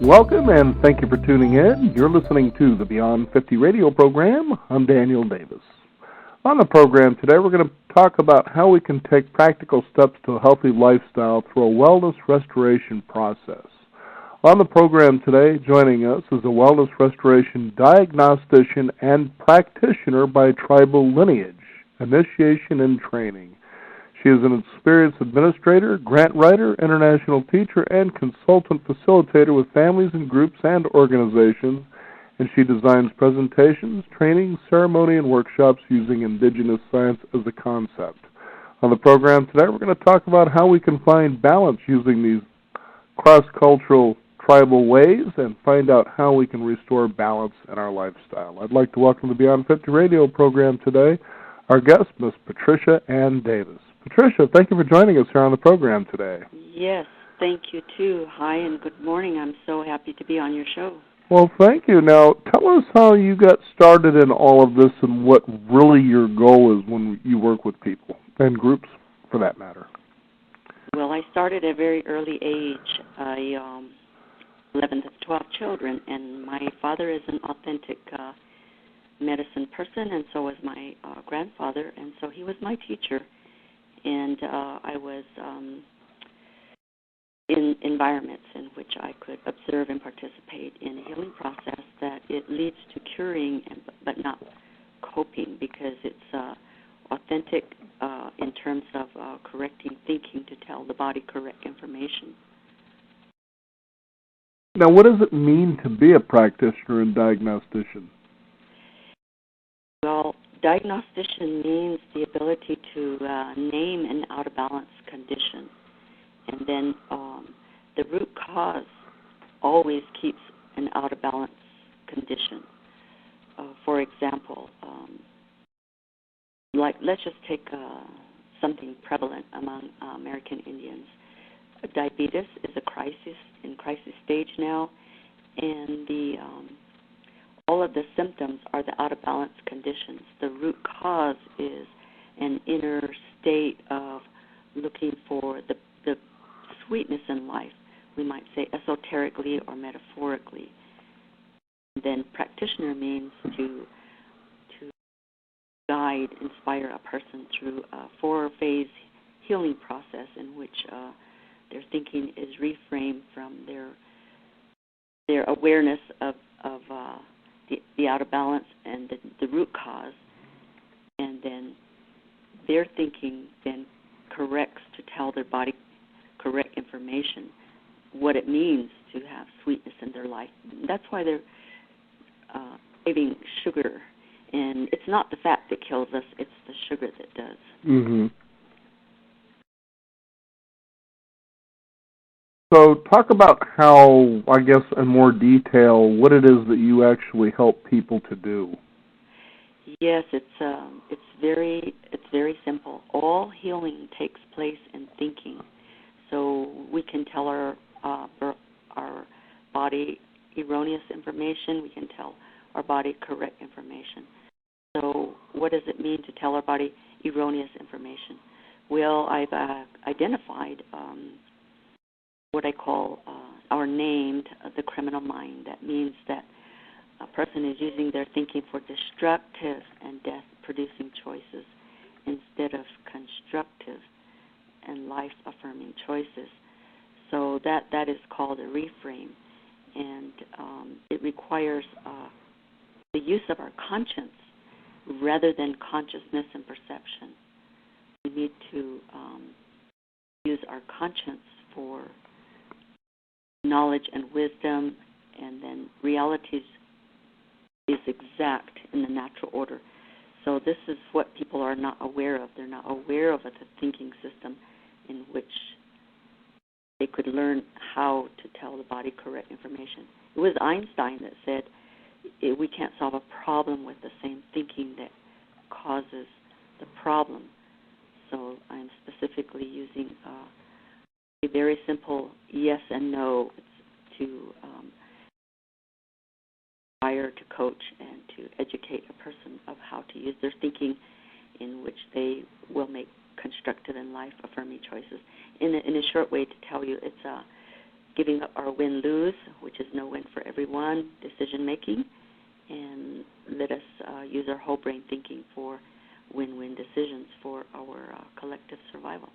Welcome and thank you for tuning in. You're listening to the Beyond 50 radio program. I'm Daniel Davis. On the program today, we're going to talk about how we can take practical steps to a healthy lifestyle through a wellness restoration process. On the program today, joining us is a wellness restoration diagnostician and practitioner by tribal lineage, initiation and training. She is an experienced administrator, grant writer, international teacher, and consultant facilitator with families and groups and organizations, and she designs presentations, training, ceremony, and workshops using Indigenous science as a concept. On the program today, we're going to talk about how we can find balance using these cross-cultural tribal ways and find out how we can restore balance in our lifestyle. I'd like to welcome to the Beyond 50 radio program today our guest, Ms. Patricia Anne Davis. Patricia, thank you for joining us here on the program today. Yes, thank you too. Hi and good morning. I'm so happy to be on your show. Well, thank you. Now, tell us how you got started in all of this and what really your goal is when you work with people and groups, for that matter. Well, I started at a very early age. I 11th of 12 children, and my father is an authentic medicine person, and so was my grandfather, and so he was my teacher. And I was in environments in which I could observe and participate in a healing process that it leads to curing but not coping, because it's authentic in terms of correcting thinking to tell the body correct information. Now, what does it mean to be a practitioner and diagnostician? Well, diagnostician means the ability to name an out-of-balance condition. And then the root cause always keeps an out-of-balance condition. For example, let's just take something prevalent among American Indians. Diabetes is in crisis stage now, and all of the symptoms are the out-of-balance conditions. The root cause is an inner state of looking for the sweetness in life, we might say esoterically or metaphorically. And then practitioner means to guide, inspire a person through a four-phase healing process in which their thinking is reframed from their awareness of the out of balance and the root cause, and then their thinking then corrects to tell their body correct information, what it means to have sweetness in their life. That's why they're craving sugar, and it's not the fat that kills us, it's the sugar that does. Mm-hmm. So talk about how, I guess, in more detail, what it is that you actually help people to do. Yes, it's very simple. All healing takes place in thinking. So we can tell our body erroneous information. We can tell our body correct information. So what does it mean to tell our body erroneous information? Well, I've identified what I call or named the criminal mind. That means that a person is using their thinking for destructive and death-producing choices instead of constructive and life-affirming choices. So that is called a reframe, and it requires the use of our conscience rather than consciousness and perception. We need to use our conscience for knowledge and wisdom, and then reality is exact in the natural order. So this is what people are not aware of. They're not aware of the thinking system in which they could learn how to tell the body correct information. It was Einstein that said we can't solve a problem with the same thinking that causes the problem. So I'm specifically using a very simple yes and no to inspire, to coach, and to educate a person of how to use their thinking in which they will make constructive and life-affirming choices. In a short way to tell you, it's giving up our win-lose, which is no win for everyone, decision-making, and let us use our whole brain thinking for win-win decisions for our collective survival.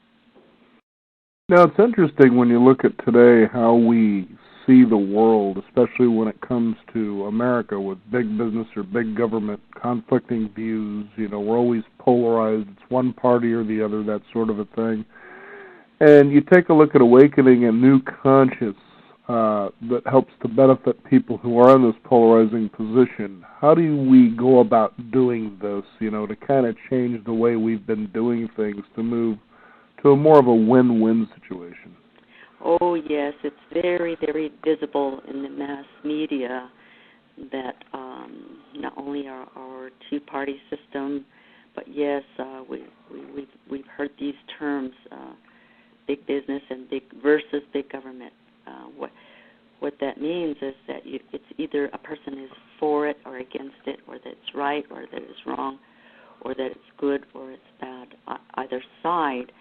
Now, it's interesting when you look at today how we see the world, especially when it comes to America with big business or big government, conflicting views. You know, we're always polarized. It's one party or the other, that sort of a thing. And you take a look at awakening a new conscience that helps to benefit people who are in this polarizing position. How do we go about doing this, you know, to kind of change the way we've been doing things to move to a more of a win-win situation? Oh, yes, it's very, very visible in the mass media that not only our two-party system, but yes, we've heard these terms, big business and big versus big government. What that means is that it's either a person is for it or against it, or that it's right or that it's wrong, or that it's good or it's bad, either side.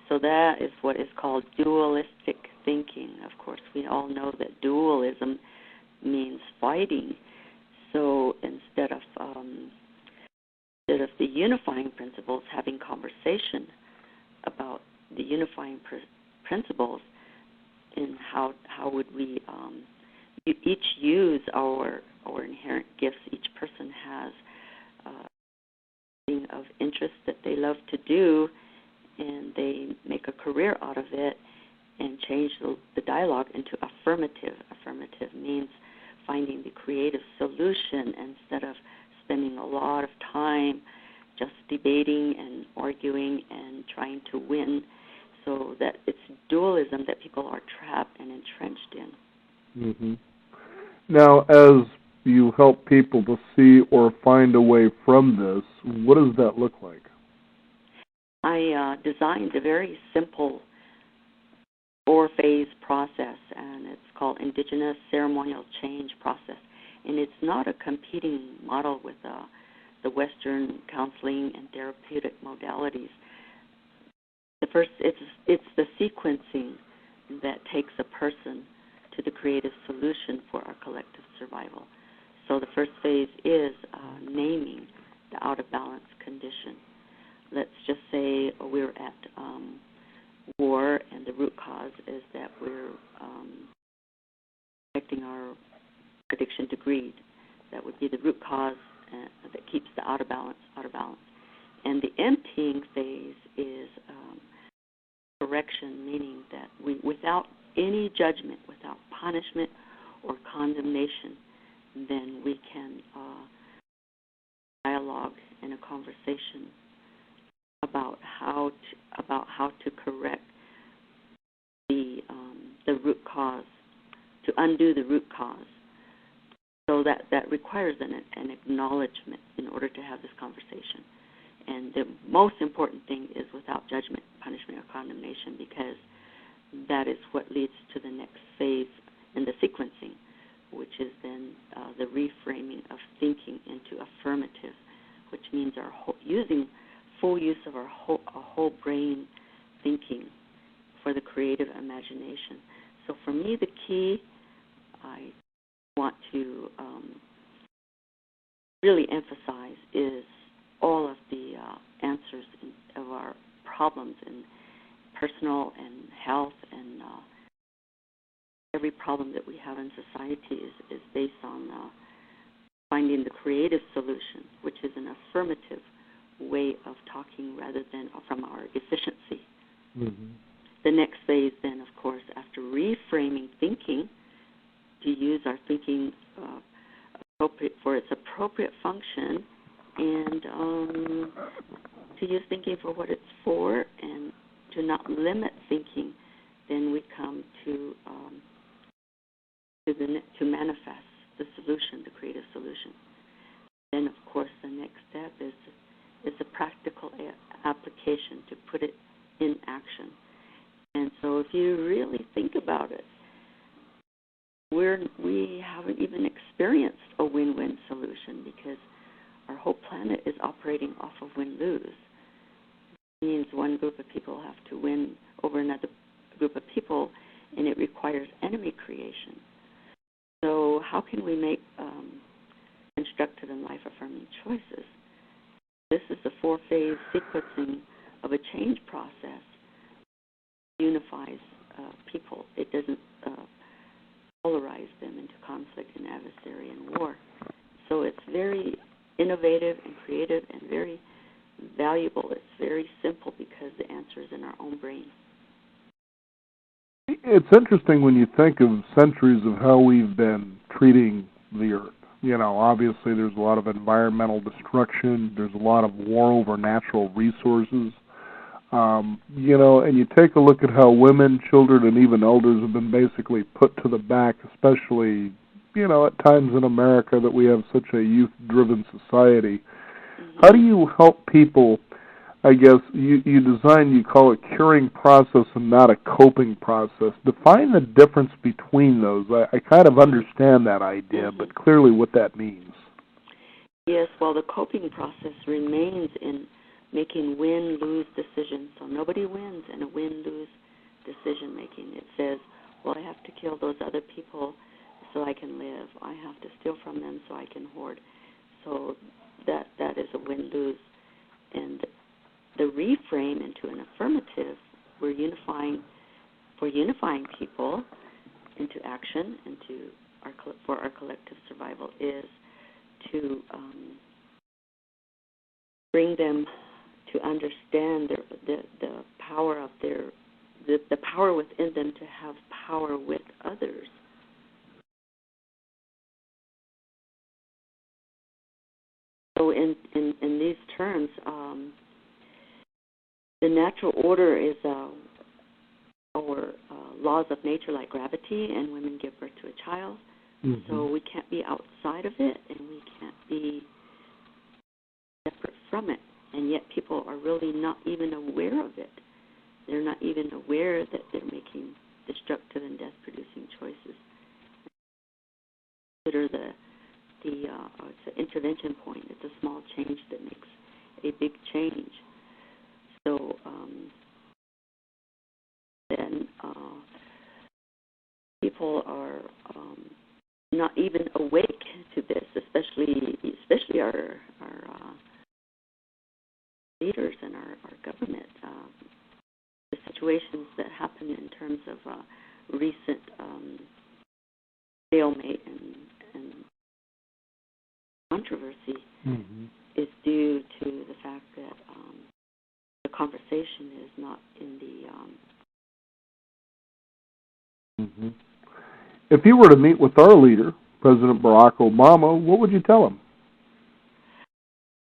So that is what is called dualistic thinking. Of course, we all know that dualism means fighting. So instead of the unifying principles, having conversation about the unifying principles, and how would we each use our inherent gifts. Each person has something of interest that they love to do, and they make a career out of it and change the dialogue into affirmative. Affirmative means finding the creative solution instead of spending a lot of time just debating and arguing and trying to win. So that it's dualism that people are trapped and entrenched in. Mm-hmm. Now, as you help people to see or find a way from this, what does that look like? I designed a very simple 4-phase process, and it's called Indigenous Ceremonial Change Process. And it's not a competing model with the Western counseling and therapeutic modalities. The first, it's the sequencing that takes a person to the creative solution for our collective survival. So the first phase is naming the out-of-balance condition. Let's just say we're at war, and the root cause is that we're affecting our addiction to greed. That would be the root cause that keeps the out of balance. And the emptying phase is correction, meaning that we, without any judgment, without punishment or condemnation, then we can dialogue in a conversation about how to correct the root cause, to undo the root cause. So that requires an acknowledgement in order to have this conversation. And the most important thing is without judgment, punishment, or condemnation, because that is what leads to the next phase in the sequencing, which is then the reframing of thinking into affirmative, which means using full use of our whole brain thinking for the creative imagination. So for me, the key I want to really emphasize is all of the answers of our problems in personal and health and every problem that we have in society is based on finding the creative solution, which is an affirmative way of talking rather than from our deficiency. Mm-hmm. The next phase then, of course, after reframing thinking, to use our thinking appropriate for its appropriate function, and to use thinking for what it's for, and to not limit thinking, then we come to manifest the solution, the creative solution. Then, of course, the next step is a practical application to put it in action. And so, if you really think about it, we haven't even experienced a win-win solution because our whole planet is operating off of win-lose. It means one group of people have to win over another group of people and it requires enemy creation. So how can we make constructive and life-affirming choices? This is the four-phase sequencing of a change process. Unifies people. It doesn't polarize them into conflict and adversary and war. So it's very innovative and creative and very valuable. It's very simple because the answer is in our own brain. It's interesting when you think of centuries of how we've been treating the earth. You know, obviously there's a lot of environmental destruction. There's a lot of war over natural resources. You know, and you take a look at how women, children, and even elders have been basically put to the back, especially, you know, at times in America that we have such a youth-driven society. Mm-hmm. How do you help people, I guess, you call it curing process and not a coping process. Define the difference between those. I kind of understand that idea, mm-hmm. but clearly what that means. Yes, well, the coping process remains in making win-lose decisions. So nobody wins in a win-lose decision-making. It says, well, I have to kill those other people so I can live. I have to steal from them so I can hoard. So that is a win-lose. And the reframe into an affirmative, we're unifying people into action, for our collective survival, is to bring them to understand the power of the power within them to have power with others. So in these terms, the natural order is our laws of nature, like gravity, and women give birth to a child. Mm-hmm. So we can't be outside of it, and we can't be separate from it. And yet people are really not even aware of it. They're not even aware that they're making destructive and death-producing choices. Consider it's an intervention point. It's a small change that makes a big change. So then people are not even awake to this, especially our leaders and our government. The situations that happen in terms of recent stalemate and controversy mm-hmm. is due to the fact that the conversation is not in the... Mm-hmm. If you were to meet with our leader, President Barack Obama, what would you tell him?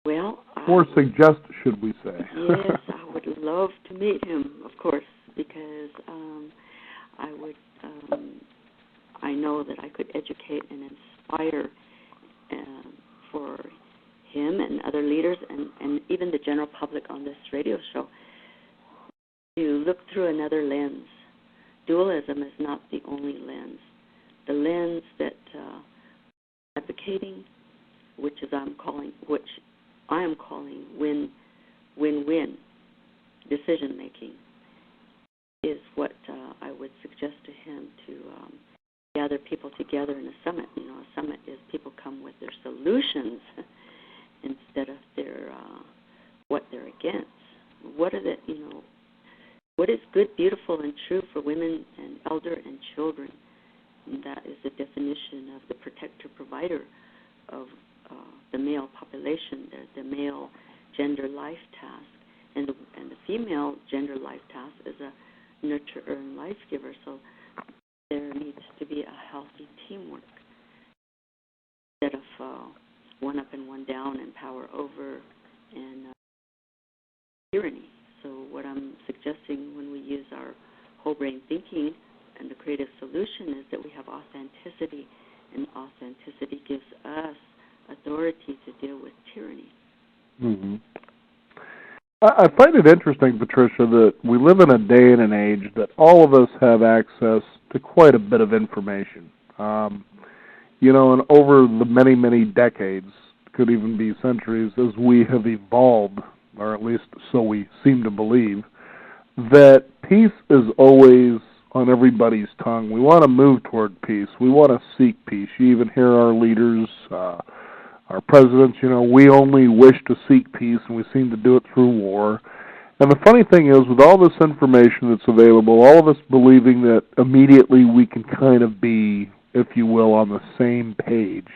Well... or suggest, should we say? Yes, I would love to meet him, of course, because I know that I could educate and inspire for him and other leaders and even the general public on this radio show to look through another lens. Dualism is not the only lens. The lens that advocating, which I am calling win-win decision-making, is what I would suggest to him to gather people together in a summit. You know, a summit is people come with their solutions instead of their what they're against. What is good, beautiful, and true for women and elder and children? And that is the definition of the protector-provider of the male population, the male gender life task, and the female gender life task is a nurturer and life giver. So there needs to be a healthy teamwork instead of one up and one down and power over and tyranny. So what I'm suggesting when we use our whole brain thinking and the creative solution is that we have authenticity, and authenticity gives us authority to deal with tyranny. Mm-hmm. I find it interesting, Patricia, that we live in a day and an age that all of us have access to quite a bit of information. You know, and over the many, many decades, could even be centuries, as we have evolved, or at least so we seem to believe, that peace is always on everybody's tongue. We want to move toward peace. We want to seek peace. You even hear our leaders, our presidents, we only wish to seek peace, and we seem to do it through war. And the funny thing is, with all this information that's available, all of us believing that immediately we can kind of be, if you will, on the same page,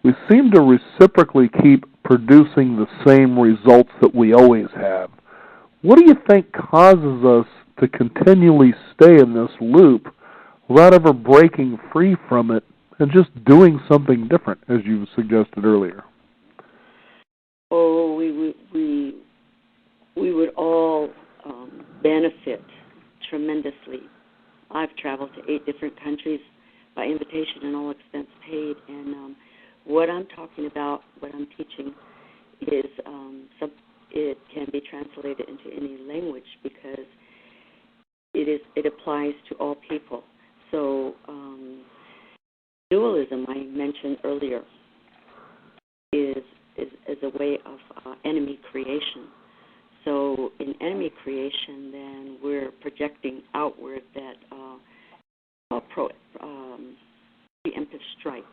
we seem to reciprocally keep producing the same results that we always have. What do you think causes us to continually stay in this loop without ever breaking free from it and just doing something different, as you suggested earlier? Oh, we would all benefit tremendously. I've traveled to 8 different countries by invitation and all expense paid, and what I'm talking about, what I'm teaching, is it can be translated into any language because it applies to all people. So dualism, I mentioned earlier, is a way of enemy creation. So in enemy creation, then we're projecting outward that preemptive strike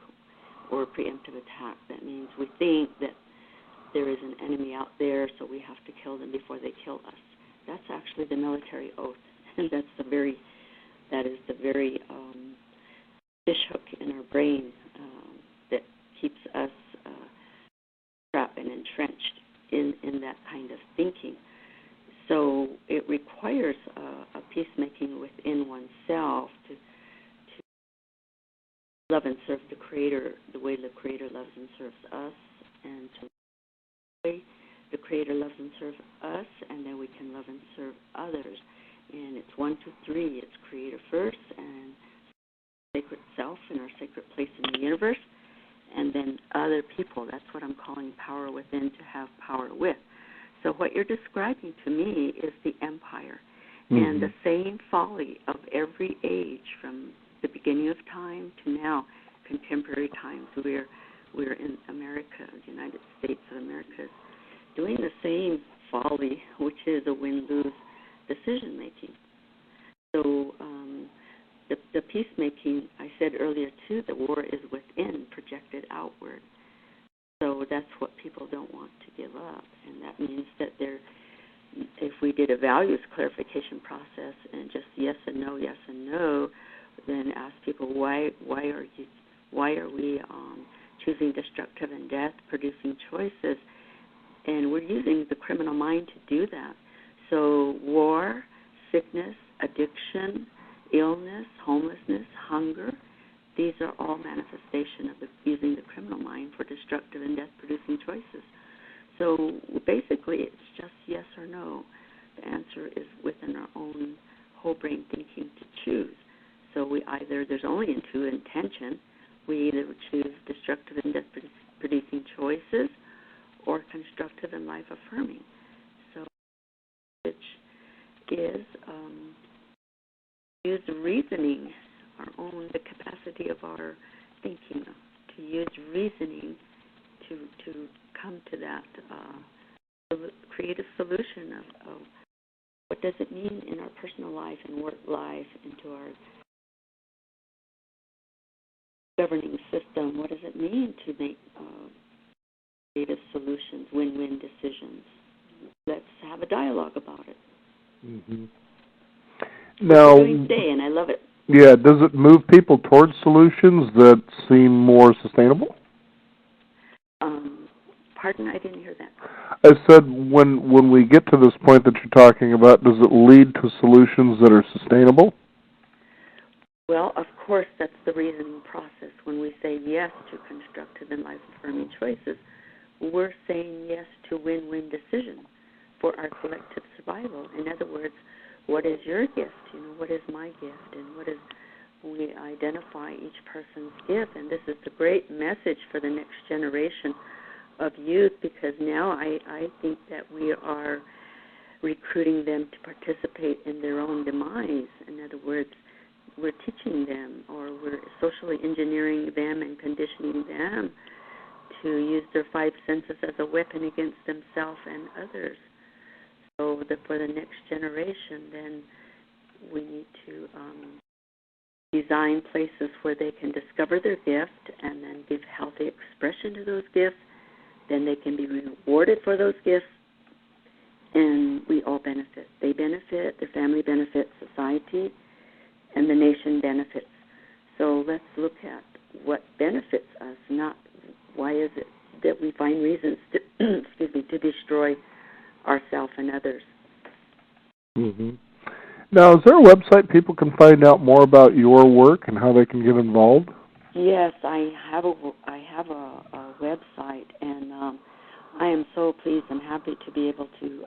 or preemptive attack. That means we think that there is an enemy out there, so we have to kill them before they kill us. That's actually the military oath, and that is the very fishhook in our brain that keeps us trapped and entrenched in that kind of thinking. So it requires a peacemaking within oneself to love and serve the Creator the way the Creator loves and serves us, and to the way the Creator loves and serves us, and then we can love and serve others. And it's 1, 2, 3. It's Creator first, and sacred self in our sacred place in the universe, and then other people. That's what I'm calling power within to have power with. So what you're describing to me is the empire, and the same folly of every age from the beginning of time to now, contemporary times. We're in America, the United States of America, doing the same folly, which is a win-lose decision-making. So the peacemaking, I said earlier too, the war is within, projected outward. So that's what people don't want to give up, and that means that if we did a values clarification process and just yes and no, then ask people why are we choosing destructive and death-producing choices, and we're using the criminal mind to do that. So war, sickness, addiction, illness, homelessness, hunger, these are all manifestation of using the criminal mind for destructive and death-producing choices. So basically, it's just yes or no. The answer is within our own whole brain thinking to choose. So there's only two intention. We either choose destructive and death-producing choices or constructive and life-affirming. So which is use reasoning, the capacity of our thinking, to use reasoning to come to that creative solution of what does it mean in our personal life and work life, into our governing system. What does it mean to make creative solutions, win-win decisions? Let's have a dialogue about it. Mm-hmm. Now, we're doing today, and I love it. Yeah, does it move people towards solutions that seem more sustainable? Pardon, I didn't hear that. I said when we get to this point that you're talking about, does it lead to solutions that are sustainable? Well, of course, that's the reasoning process. When we say yes to constructive and life-affirming choices, we're saying yes to win-win decisions for our collective survival. In other words, what is your gift? What is my gift? And we identify each person's gift. And this is the great message for the next generation of youth, because now I think that we are recruiting them to participate in their own demise. In other words, we're teaching them, or we're socially engineering them and conditioning them to use their 5 senses as a weapon against themselves and others. So that for the next generation, then We need to design places where they can discover their gift and then give healthy expression to those gifts. Then they can be rewarded for those gifts, and we all benefit. They benefit, their family benefits, society, and the nation benefits. So let's look at what benefits us, not why is it that we find reasons to, to destroy ourselves and others. Mm-hmm. Now, is there a website people can find out more about your work and how they can get involved? Yes, I have a website, and I am so pleased and happy to be able to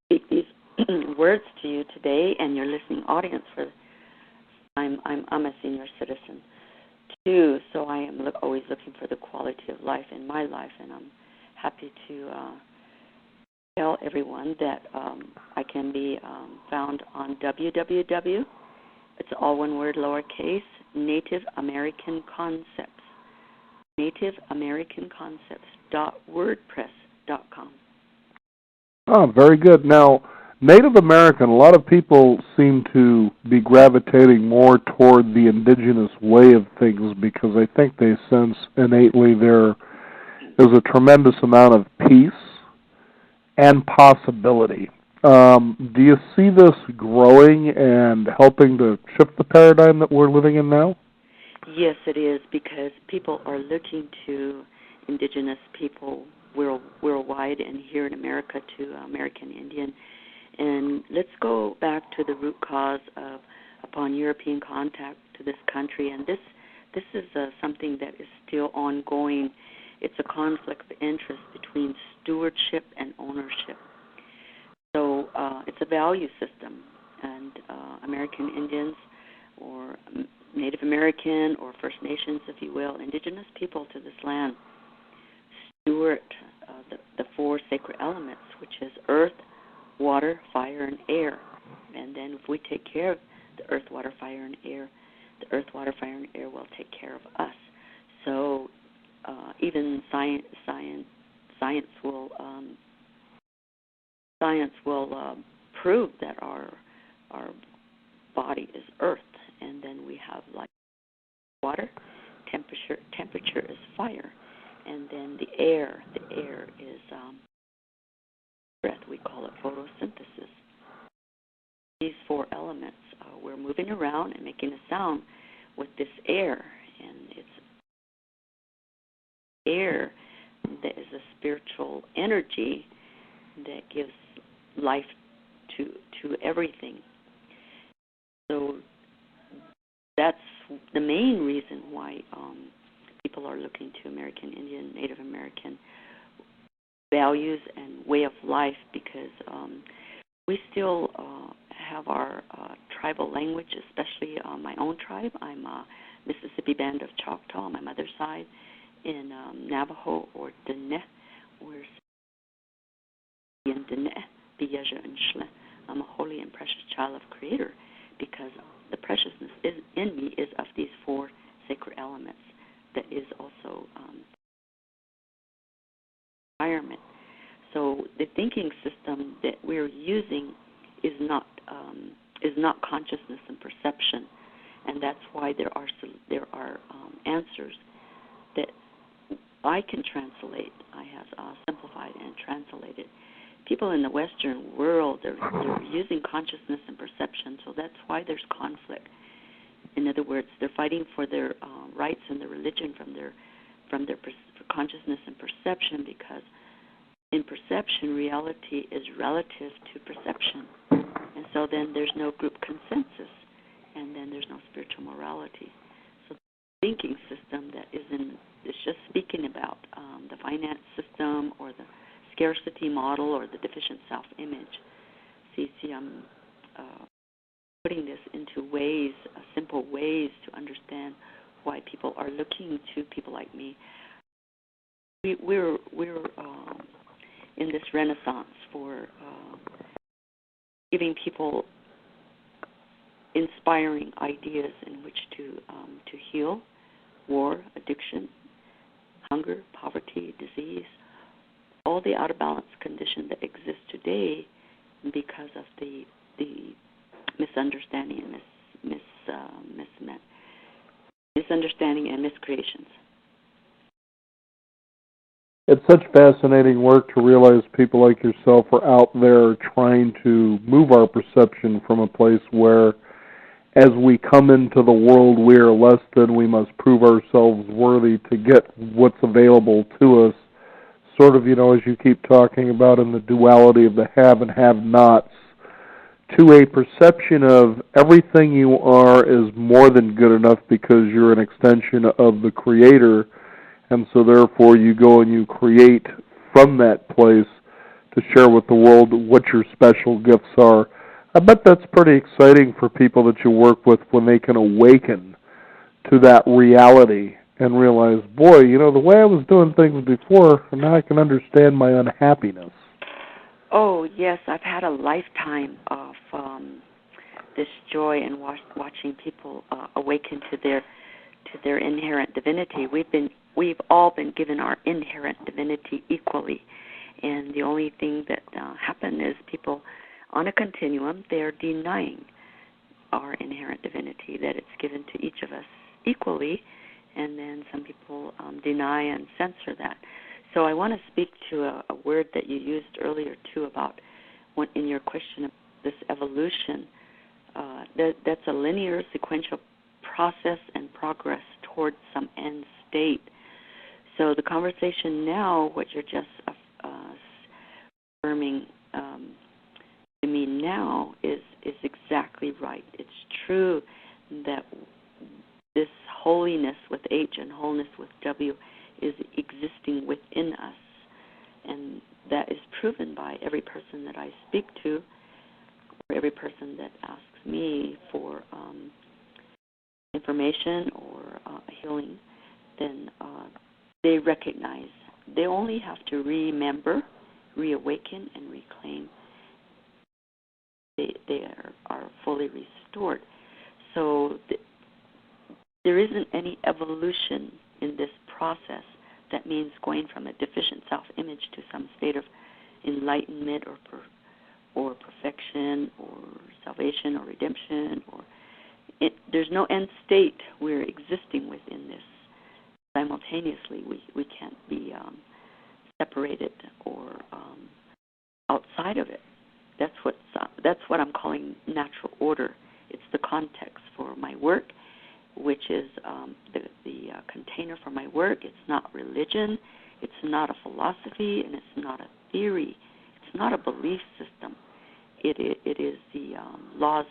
speak these words to you today and your listening audience. I'm a senior citizen too, so I am always looking for the quality of life in my life, and I'm happy to tell everyone that I can be found on www. It's all one word, lowercase, Native American Concepts. NativeAmericanConcepts.wordpress.com. Oh, very good. Now, Native American, a lot of people seem to be gravitating more toward the indigenous way of things because I think they sense innately there's a tremendous amount of peace and possibility. Do you see this growing and helping to shift the paradigm that we're living in now? Yes, it is, because people are looking to indigenous people worldwide and here in America to American Indian. And let's go back to the root cause of upon European contact to this country. And this is something that is still ongoing. It's a conflict of interest between stewardship and ownership. So it's a value system, and American Indians or Native American or First Nations, if you will, indigenous people to this land steward the four sacred elements, which is earth, water, fire, and air. And then if we take care of the earth, water, fire, and air, the earth, water, fire, and air will take care of us. So even science will prove that our body is earth, and then we have like water, temperature is fire, and then the air is breath. We call it photosynthesis. These four elements, we're moving around and making a sound with this air, and it's air that is a spiritual energy that gives life to everything. So that's the main reason why people are looking to American Indian, Native American values and way of life, because we still have our tribal language, especially my own tribe. I'm a Mississippi Band of Choctaw on my mother's side, in Navajo or Diné, we're in Diné, Biyaja and Shle. I'm a holy and precious child of Creator, because the preciousness in me is of these four sacred elements. That is also environment. So the thinking system that we're using is not consciousness and perception, and that's why there are answers that I can translate. I have simplified and translated. People in the Western world, they're using consciousness and perception, so that's why there's conflict. In other words, they're fighting for their rights and their religion from their consciousness and perception, because in perception, reality is relative to perception. And so then there's no group consensus, and then there's no spiritual morality. So the thinking system that is just speaking about the finance system or the scarcity model or the deficient self-image. See, I'm putting this into ways, simple ways to understand why people are looking to people like me. We're in this renaissance for giving people inspiring ideas in which to heal war, addiction, hunger, poverty, disease, all the out of balance condition that exists today because of the misunderstanding and misunderstanding and miscreations. It's such fascinating work to realize people like yourself are out there trying to move our perception from a place where, as we come into the world, we are less than, we must prove ourselves worthy to get what's available to us. Sort of, as you keep talking about in the duality of the have and have-nots, to a perception of everything you are is more than good enough because you're an extension of the Creator, and so therefore you go and you create from that place to share with the world what your special gifts are. I bet that's pretty exciting for people that you work with when they can awaken to that reality and realize, boy, the way I was doing things before, now I can understand my unhappiness. Oh, yes, I've had a lifetime of this joy in watching people awaken to their inherent divinity. We've all been given our inherent divinity equally, and the only thing that happened is people on a continuum, they're denying our inherent divinity, that it's given to each of us equally, and then some people deny and censor that. So I want to speak to a word that you used earlier, too, about in your question of this evolution. That's a linear, sequential process and progress towards some end state. So the conversation now, what you're just affirming to me now is exactly right. It's true that this holiness with H and wholeness with W is existing within us, and that is proven by every person that I speak to, or every person that asks me for information or healing. Then they recognize they only have to remember, reawaken, and reclaim. They are fully restored. So there isn't any evolution in this process. That means going from a deficient self-image to some state of enlightenment or perfection or salvation or redemption. There's no end state. We're existing within this simultaneously. We can't be separated or outside of it. That's what I'm calling natural order. It's the context for my work, which is the container for my work. It's not religion, it's not a philosophy, and it's not a theory. It's not a belief system. It is the laws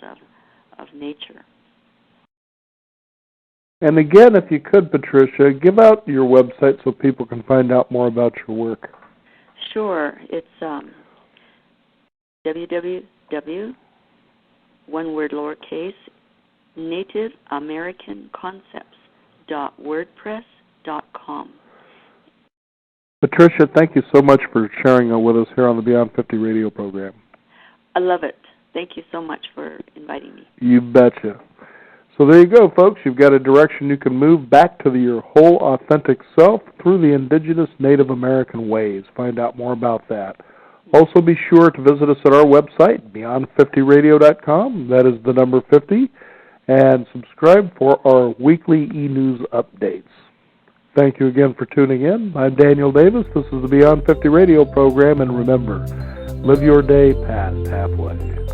of nature. And again, if you could, Patricia, give out your website so people can find out more about your work. Sure. It's www, one word lowercase, nativeamericanconcepts.wordpress.com. Patricia, thank you so much for sharing with us here on the Beyond 50 radio program. I love it. Thank you so much for inviting me. You betcha. So there you go, folks. You've got a direction you can move back to your whole authentic self through the Indigenous Native American ways. Find out more about that. Also be sure to visit us at our website, beyond50radio.com. That is the number 50. And subscribe for our weekly e-news updates. Thank you again for tuning in. I'm Daniel Davis. This is the Beyond 50 radio program. And remember, live your day past halfway.